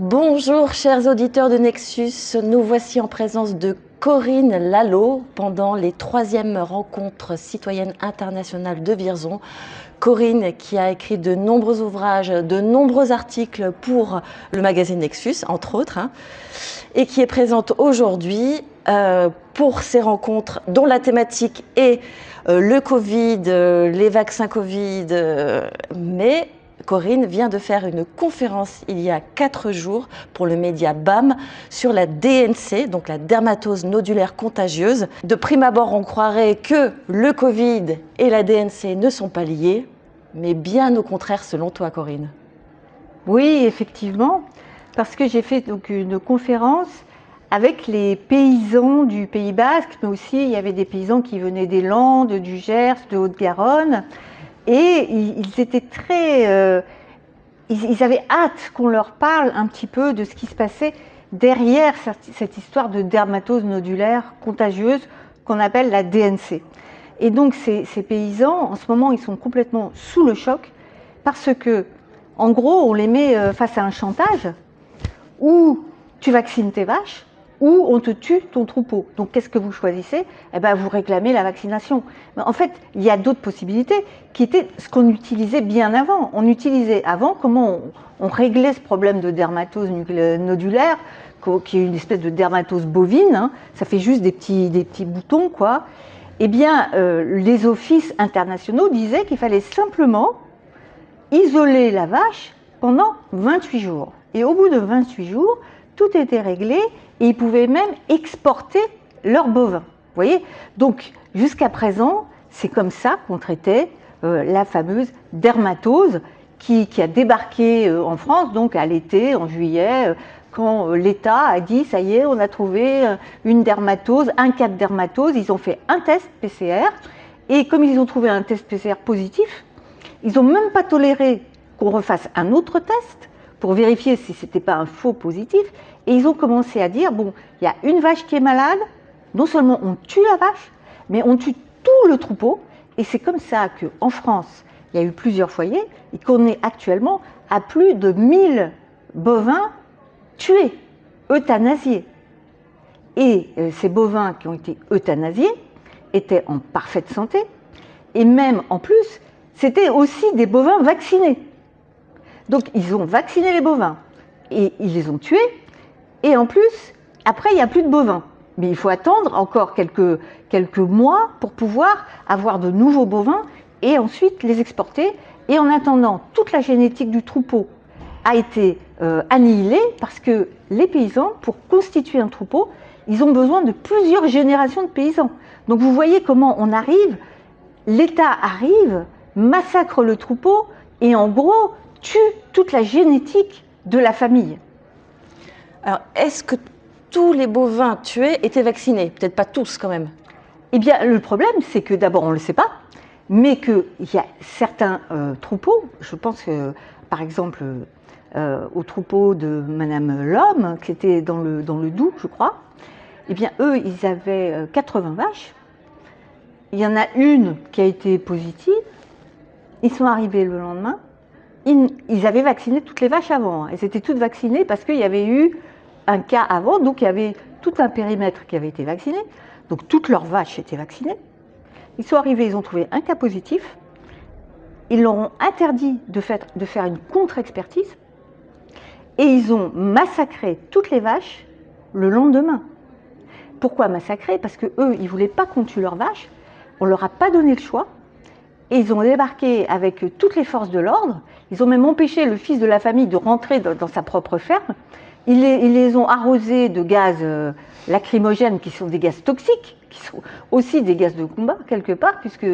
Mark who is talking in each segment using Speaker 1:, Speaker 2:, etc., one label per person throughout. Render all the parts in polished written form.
Speaker 1: Bonjour chers auditeurs de Nexus, nous voici en présence de Corinne Lallot pendant les 3e rencontres citoyennes internationales de Vierzon. Corinne qui a écrit de nombreux ouvrages, de nombreux articles pour le magazine Nexus, entre autres, et qui est présente aujourd'hui pour ces rencontres dont la thématique est le Covid, les vaccins Covid, mais Corinne vient de faire une conférence il y a 4 jours pour le média BAM sur la DNC, donc la dermatose nodulaire contagieuse. De prime abord, on croirait que le Covid et la DNC ne sont pas liés, mais bien au contraire selon toi, Corinne.
Speaker 2: Oui, effectivement, parce que j'ai fait donc une conférence avec les paysans du Pays Basque, mais aussi il y avait des paysans qui venaient des Landes, du Gers, de Haute-Garonne. Et ils étaient ils avaient hâte qu'on leur parle un petit peu de ce qui se passait derrière cette histoire de dermatose nodulaire contagieuse qu'on appelle la DNC. Et donc ces paysans, en ce moment, ils sont complètement sous le choc parce que, en gros, on les met face à un chantage où tu vaccines tes vaches, ou on te tue ton troupeau. Donc qu'est-ce que vous choisissez? Eh bien, vous réclamez la vaccination. Mais en fait, il y a d'autres possibilités qui étaient ce qu'on utilisait bien avant. On utilisait avant comment on réglait ce problème de dermatose nodulaire, qui est une espèce de dermatose bovine. Ça fait juste des petits boutons, quoi. Eh bien, les offices internationaux disaient qu'il fallait simplement isoler la vache pendant 28 jours. Et au bout de 28 jours, tout était réglé et ils pouvaient même exporter leurs bovins. Vous voyez? Donc, jusqu'à présent, c'est comme ça qu'on traitait la fameuse dermatose qui a débarqué en France, donc à l'été, en juillet, quand l'État a dit, ça y est, on a trouvé une dermatose, un cas de dermatose. Ils ont fait un test PCR et comme ils ont trouvé un test PCR positif, ils n'ont même pas toléré qu'on refasse un autre test pour vérifier si ce n'était pas un faux positif. Et ils ont commencé à dire, bon, il y a une vache qui est malade, non seulement on tue la vache, mais on tue tout le troupeau. Et c'est comme ça qu'en France, il y a eu plusieurs foyers et qu'on est actuellement à plus de 1000 bovins tués, euthanasiés. Et ces bovins qui ont été euthanasiés étaient en parfaite santé. Et même en plus, c'était aussi des bovins vaccinés. Donc ils ont vacciné les bovins et ils les ont tués. Et en plus, après, il n'y a plus de bovins. Mais il faut attendre encore quelques mois pour pouvoir avoir de nouveaux bovins et ensuite les exporter. Et en attendant, toute la génétique du troupeau a été annihilée parce que les paysans, pour constituer un troupeau, ils ont besoin de plusieurs générations de paysans. Donc vous voyez comment on arrive, l'État arrive, massacre le troupeau et en gros tue toute la génétique de la famille.
Speaker 1: Alors, est-ce que tous les bovins tués étaient vaccinés? Peut-être pas tous quand même.
Speaker 2: Eh bien, le problème, c'est que d'abord, on ne le sait pas, mais qu'il y a certains troupeaux, je pense que, par exemple, au troupeau de Madame Lhomme, qui était dans le Doubs, je crois, eh bien, eux, ils avaient 80 vaches. Il y en a une qui a été positive. Ils sont arrivés le lendemain. Ils avaient vacciné toutes les vaches avant. Elles étaient toutes vaccinées parce qu'il y avait eu un cas avant, donc il y avait tout un périmètre qui avait été vacciné. Donc toutes leurs vaches étaient vaccinées. Ils sont arrivés, ils ont trouvé un cas positif. Ils leur ont interdit de faire une contre-expertise. Et ils ont massacré toutes les vaches le lendemain. Pourquoi massacrer? Parce qu'eux, ils ne voulaient pas qu'on tue leurs vaches. On ne leur a pas donné le choix. Et ils ont débarqué avec toutes les forces de l'ordre. Ils ont même empêché le fils de la famille de rentrer dans sa propre ferme. Ils les ont arrosés de gaz lacrymogènes, qui sont des gaz toxiques, qui sont aussi des gaz de combat, quelque part, puisque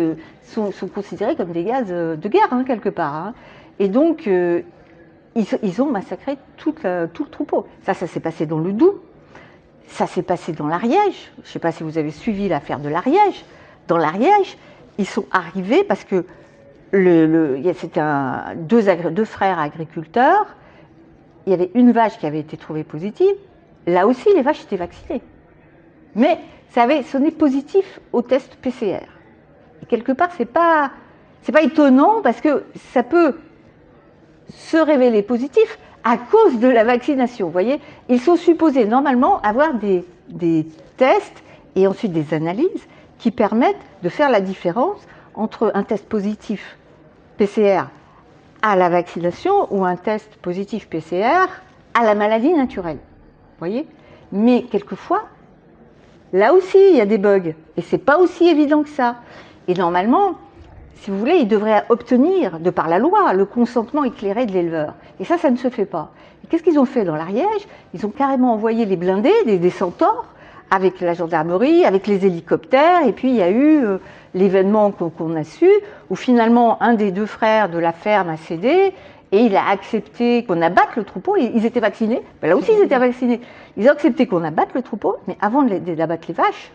Speaker 2: sont considérés comme des gaz de guerre, quelque part. Et donc, ils ont massacré tout le troupeau. Ça s'est passé dans le Doubs. Ça s'est passé dans l'Ariège. Je ne sais pas si vous avez suivi l'affaire de l'Ariège. Dans l'Ariège, ils sont arrivés parce que c'était deux frères agriculteurs. Il y avait une vache qui avait été trouvée positive. Là aussi, les vaches étaient vaccinées. Mais ça avait sonné positif au test PCR. Et quelque part, c'est pas étonnant parce que ça peut se révéler positif à cause de la vaccination. Vous voyez, ils sont supposés normalement avoir des tests et ensuite des analyses qui permettent de faire la différence entre un test positif PCR à la vaccination ou un test positif PCR à la maladie naturelle. Vous voyez? Mais quelquefois, là aussi, il y a des bugs et c'est pas aussi évident que ça. Et normalement, si vous voulez, ils devraient obtenir, de par la loi, le consentement éclairé de l'éleveur. Et ça ne se fait pas. Et qu'est-ce qu'ils ont fait dans l'Ariège? Ils ont carrément envoyé les blindés, des centaures, avec la gendarmerie, avec les hélicoptères, et puis il y a eu l'événement qu'on a su, où finalement un des deux frères de la ferme a cédé, et il a accepté qu'on abatte le troupeau. Ils étaient vaccinés, ben là aussi ils étaient vaccinés. Ils ont accepté qu'on abatte le troupeau, mais avant d'abattre les vaches,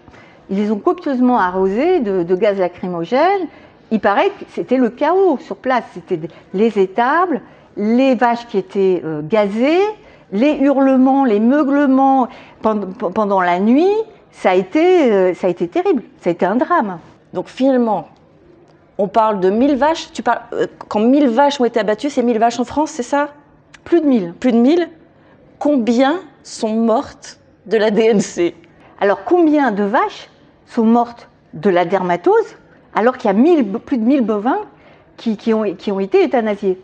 Speaker 2: ils les ont copieusement arrosés de gaz lacrymogène. Il paraît que c'était le chaos sur place, c'était les étables, les vaches qui étaient gazées, les hurlements, les meuglements pendant la nuit, ça a été terrible, ça a été un drame.
Speaker 1: Donc finalement, on parle de 1000 vaches, quand 1000 vaches ont été abattues, c'est 1000 vaches en France, c'est ça?
Speaker 2: Plus de 1000.
Speaker 1: Plus de 1000. Combien sont mortes de la DNC?
Speaker 2: Alors combien de vaches sont mortes de la dermatose alors qu'il y a plus de 1000 bovins qui ont été euthanasiés?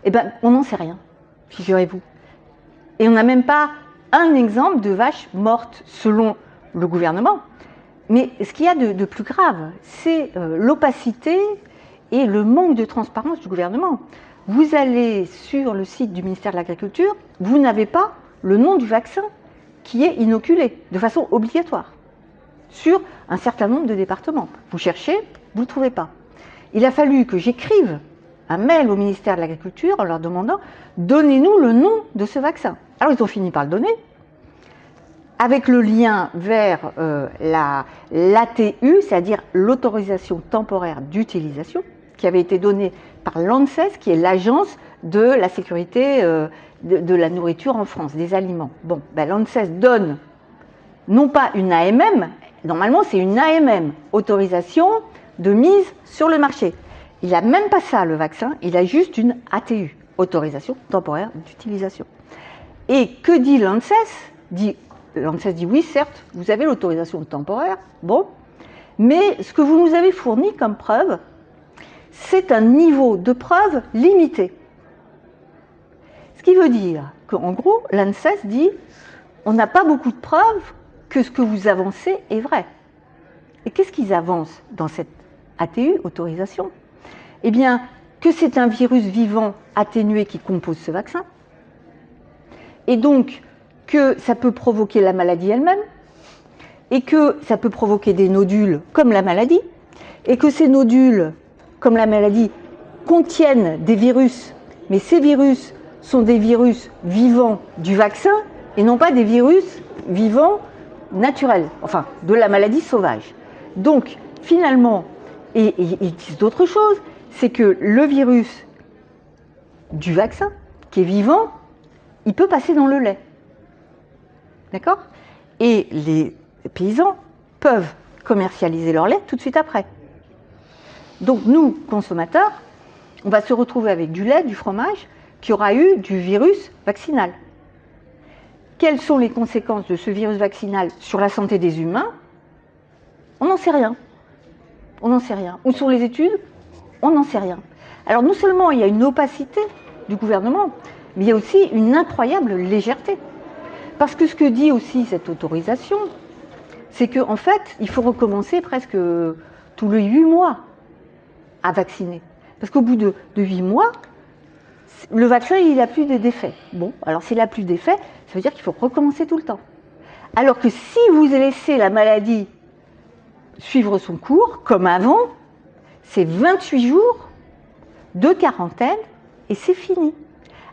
Speaker 2: Eh bien, on n'en sait rien, figurez-vous. Et on n'a même pas un exemple de vache morte selon le gouvernement. Mais ce qu'il y a de plus grave, c'est l'opacité et le manque de transparence du gouvernement. Vous allez sur le site du ministère de l'Agriculture, vous n'avez pas le nom du vaccin qui est inoculé de façon obligatoire sur un certain nombre de départements. Vous cherchez, vous ne le trouvez pas. Il a fallu que j'écrive un mail au ministère de l'Agriculture en leur demandant « Donnez-nous le nom de ce vaccin ». Alors ils ont fini par le donner, avec le lien vers l'ATU, c'est-à-dire l'autorisation temporaire d'utilisation, qui avait été donnée par l'ANSES, qui est l'agence de la sécurité de la nourriture en France, des aliments. Bon, ben, l'ANSES donne non pas une AMM, normalement c'est une AMM, autorisation de mise sur le marché. Il n'a même pas ça, le vaccin, il a juste une ATU, autorisation temporaire d'utilisation. Et que dit l'ANSES? L'ANSES dit oui, certes, vous avez l'autorisation temporaire, bon, mais ce que vous nous avez fourni comme preuve, c'est un niveau de preuve limité. Ce qui veut dire qu'en gros, l'ANSES dit on n'a pas beaucoup de preuves que ce que vous avancez est vrai. Et qu'est-ce qu'ils avancent dans cette ATU, autorisation? Eh bien, que c'est un virus vivant atténué qui compose ce vaccin, et donc que ça peut provoquer la maladie elle-même, et que ça peut provoquer des nodules comme la maladie, et que ces nodules, comme la maladie, contiennent des virus, mais ces virus sont des virus vivants du vaccin, et non pas des virus vivants naturels, enfin, de la maladie sauvage. Donc, finalement, et ils disent d'autres choses, c'est que le virus du vaccin, qui est vivant, il peut passer dans le lait. D'accord? Et les paysans peuvent commercialiser leur lait tout de suite après. Donc nous, consommateurs, on va se retrouver avec du lait, du fromage, qui aura eu du virus vaccinal. Quelles sont les conséquences de ce virus vaccinal sur la santé des humains? On n'en sait rien. On n'en sait rien. Où sont les études? On n'en sait rien. Alors non seulement il y a une opacité du gouvernement, mais il y a aussi une incroyable légèreté. Parce que ce que dit aussi cette autorisation, c'est qu'en fait, il faut recommencer presque tous les 8 mois à vacciner. Parce qu'au bout de 8 mois, le vaccin, il n'a plus d'effet. Bon, alors s'il n'a plus d'effet, ça veut dire qu'il faut recommencer tout le temps. Alors que si vous laissez la maladie suivre son cours, comme avant, c'est 28 jours de quarantaine et c'est fini.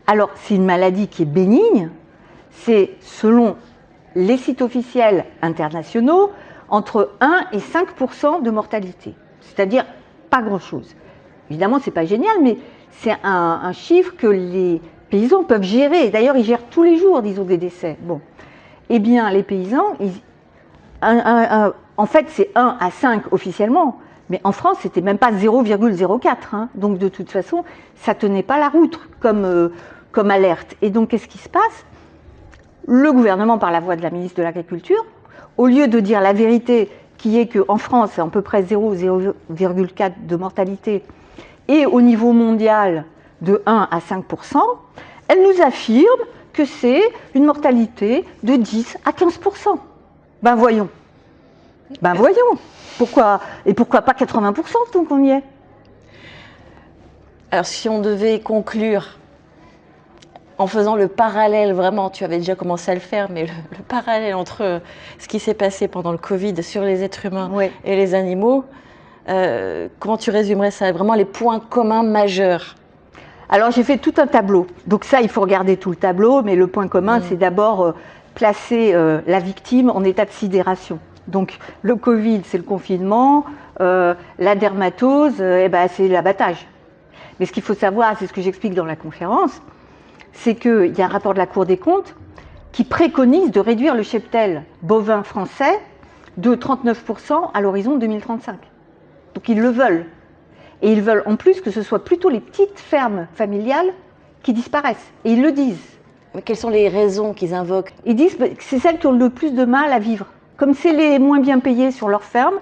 Speaker 2: Alors, c'est une maladie qui est bénigne, c'est selon les sites officiels internationaux, entre 1 et 5% de mortalité. C'est-à-dire pas grand-chose. Évidemment, ce n'est pas génial, mais c'est un chiffre que les paysans peuvent gérer. D'ailleurs, ils gèrent tous les jours, disons, des décès. Bon. Eh bien, les paysans, en fait, c'est 1 à 5 officiellement, mais en France, c'était même pas 0,04. Hein. Donc, de toute façon, ça tenait pas la route, comme comme alerte. Et donc, qu'est-ce qui se passe? Le gouvernement, par la voix de la ministre de l'Agriculture, au lieu de dire la vérité, qui est qu'en France, c'est à peu près 0,4 de mortalité, et au niveau mondial, de 1 à 5%, elle nous affirme que c'est une mortalité de 10 à 15%. Ben voyons. Ben voyons. Pourquoi pas 80% tant qu'on y est?
Speaker 1: Alors si on devait conclure en faisant le parallèle, vraiment, tu avais déjà commencé à le faire, mais le parallèle entre ce qui s'est passé pendant le Covid sur les êtres humains et les animaux, comment tu résumerais ça? Vraiment les points communs majeurs?
Speaker 2: Alors j'ai fait tout un tableau, donc ça il faut regarder tout le tableau, mais le point commun c'est d'abord placer la victime en état de sidération. Donc le Covid c'est le confinement, la dermatose c'est l'abattage. Mais ce qu'il faut savoir, c'est ce que j'explique dans la conférence, c'est qu'il y a un rapport de la Cour des comptes qui préconise de réduire le cheptel bovin français de 39% à l'horizon 2035. Donc ils le veulent. Et ils veulent en plus que ce soit plutôt les petites fermes familiales qui disparaissent. Et ils le disent.
Speaker 1: Mais quelles sont les raisons qu'ils invoquent?
Speaker 2: Ils disent que c'est celles qui ont le plus de mal à vivre. Comme c'est les moins bien payés sur leur ferme,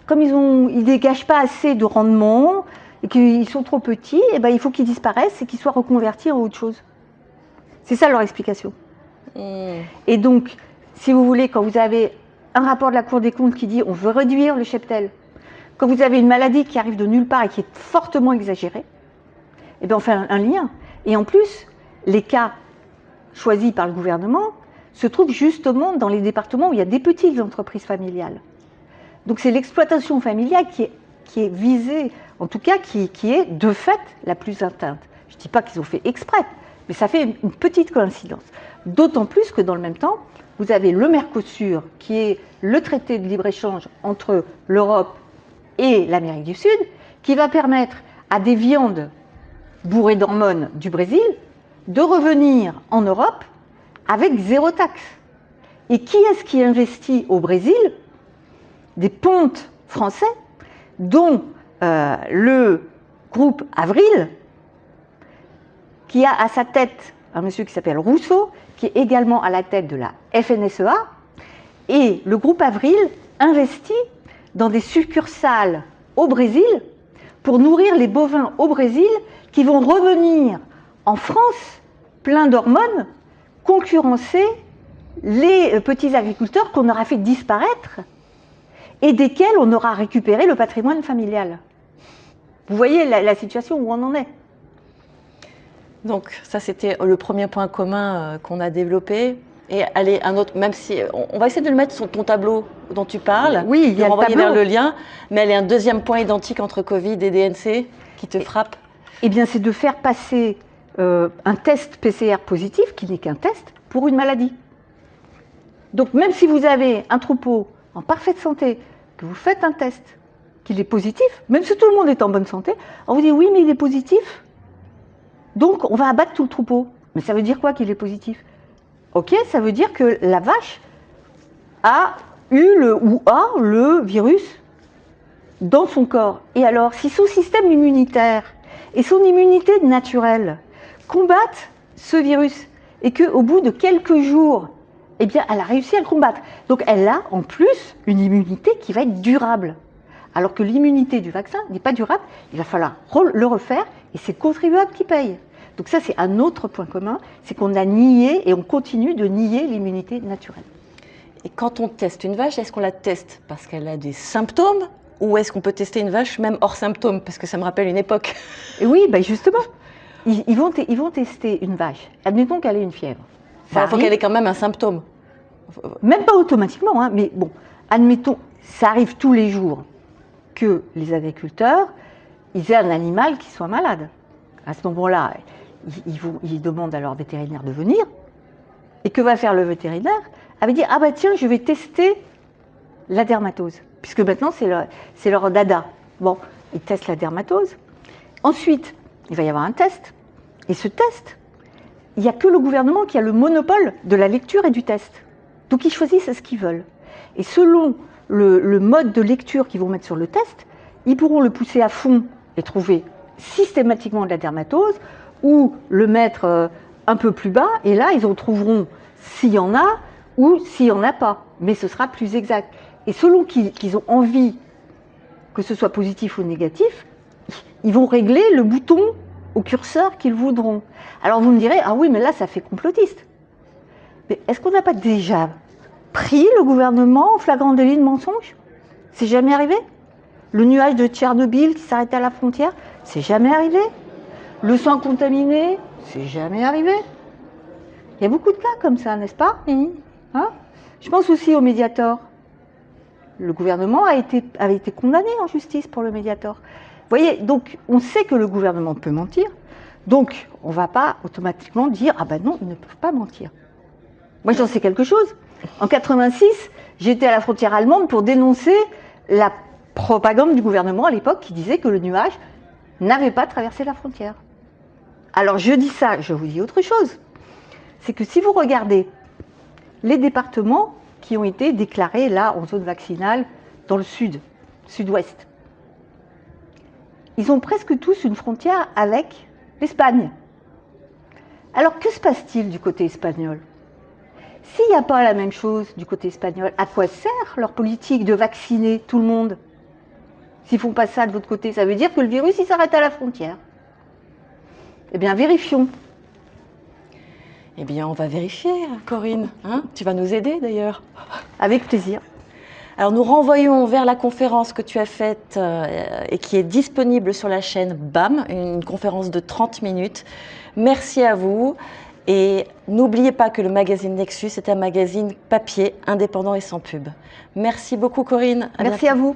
Speaker 2: comme ils ne dégagent pas assez de rendement et qu'ils sont trop petits, il faut qu'ils disparaissent et qu'ils soient reconvertis en autre chose. C'est ça leur explication. Et donc, si vous voulez, quand vous avez un rapport de la Cour des comptes qui dit on veut réduire le cheptel, quand vous avez une maladie qui arrive de nulle part et qui est fortement exagérée, on fait un lien. Et en plus, les cas choisis par le gouvernement se trouvent justement dans les départements où il y a des petites entreprises familiales. Donc c'est l'exploitation familiale qui est visée, en tout cas qui est de fait la plus atteinte. Je ne dis pas qu'ils ont fait exprès, mais ça fait une petite coïncidence. D'autant plus que dans le même temps, vous avez le Mercosur, qui est le traité de libre-échange entre l'Europe et l'Amérique du Sud, qui va permettre à des viandes bourrées d'hormones du Brésil de revenir en Europe avec 0 taxe. Et qui est-ce qui investit au Brésil? Des pontes français, dont le groupe Avril, qui a à sa tête un monsieur qui s'appelle Rousseau, qui est également à la tête de la FNSEA, et le groupe Avril investit dans des succursales au Brésil pour nourrir les bovins au Brésil qui vont revenir en France pleins d'hormones, concurrencer les petits agriculteurs qu'on aura fait disparaître et desquels on aura récupéré le patrimoine familial. Vous voyez la situation où on en est.
Speaker 1: Donc ça c'était le premier point commun qu'on a développé. Et allez, un autre, même si on va essayer de le mettre sur ton tableau dont tu parles,
Speaker 2: oui, il y a le tableau.
Speaker 1: Vers le lien, mais il y a un deuxième point identique entre Covid et DNC qui te frappe.
Speaker 2: Eh bien, c'est de faire passer un test PCR positif, qui n'est qu'un test, pour une maladie. Donc, même si vous avez un troupeau en parfaite santé, que vous faites un test, qu'il est positif, même si tout le monde est en bonne santé, on vous dit oui, mais il est positif, donc on va abattre tout le troupeau. Mais ça veut dire quoi qu'il est positif? Ok, ça veut dire que la vache a le virus dans son corps. Et alors, si son système immunitaire et son immunité naturelle combattent ce virus et qu'au bout de quelques jours, elle a réussi à le combattre. Donc elle a en plus une immunité qui va être durable. Alors que l'immunité du vaccin n'est pas durable, il va falloir le refaire et c'est le contribuable qui paye. Donc ça, c'est un autre point commun, c'est qu'on a nié et on continue de nier l'immunité naturelle.
Speaker 1: Et quand on teste une vache, est-ce qu'on la teste parce qu'elle a des symptômes ou est-ce qu'on peut tester une vache même hors symptômes? Parce que ça me rappelle une époque.
Speaker 2: Et oui, justement, ils vont tester une vache. Admettons qu'elle ait une fièvre.
Speaker 1: Il faut qu'elle ait quand même un symptôme.
Speaker 2: Même pas automatiquement, mais bon, admettons, ça arrive tous les jours que les agriculteurs, ils aient un animal qui soit malade. À ce moment-là, ils demandent à leur vétérinaire de venir. Et que va faire le vétérinaire? Elle va dire, ah bah tiens, je vais tester la dermatose. Puisque maintenant, c'est leur dada. Bon, ils testent la dermatose. Ensuite, il va y avoir un test. Et ce test, il n'y a que le gouvernement qui a le monopole de la lecture et du test. Donc ils choisissent ce qu'ils veulent. Et selon le mode de lecture qu'ils vont mettre sur le test, ils pourront le pousser à fond et trouver systématiquement de la dermatose, ou le mettre un peu plus bas, et là, ils en trouveront s'il y en a ou s'il n'y en a pas. Mais ce sera plus exact. Et selon qu'ils ont envie que ce soit positif ou négatif, ils vont régler le bouton au curseur qu'ils voudront. Alors vous me direz, ah oui, mais là, ça fait complotiste. Mais est-ce qu'on n'a pas déjà pris le gouvernement en flagrant délit de mensonge? C'est jamais arrivé. Le nuage de Tchernobyl qui s'arrêtait à la frontière, c'est jamais arrivé. Le sang contaminé, c'est jamais arrivé. Il y a beaucoup de cas comme ça, n'est-ce pas? Hein? Je pense aussi au Mediator. Le gouvernement avait été condamné en justice pour le Mediator. Vous voyez, donc on sait que le gouvernement peut mentir, donc on ne va pas automatiquement dire « Ah ben non, ils ne peuvent pas mentir ». Moi j'en sais quelque chose. En 86, j'étais à la frontière allemande pour dénoncer la propagande du gouvernement à l'époque qui disait que le nuage n'avait pas traversé la frontière. Alors je dis ça, je vous dis autre chose. C'est que si vous regardez les départements qui ont été déclarés là en zone vaccinale dans le sud-ouest, ils ont presque tous une frontière avec l'Espagne. Alors que se passe-t-il du côté espagnol? S'il n'y a pas la même chose du côté espagnol, à quoi sert leur politique de vacciner tout le monde? S'ils ne font pas ça de votre côté, ça veut dire que le virus il s'arrête à la frontière. Eh bien, vérifions.
Speaker 1: Eh bien, on va vérifier, Corinne. Hein, tu vas nous aider, d'ailleurs.
Speaker 2: Avec plaisir.
Speaker 1: Alors, nous renvoyons vers la conférence que tu as faite et qui est disponible sur la chaîne BAM, une conférence de 30 minutes. Merci à vous. Et n'oubliez pas que le magazine Nexus est un magazine papier, indépendant et sans pub. Merci beaucoup, Corinne.
Speaker 2: Merci à vous.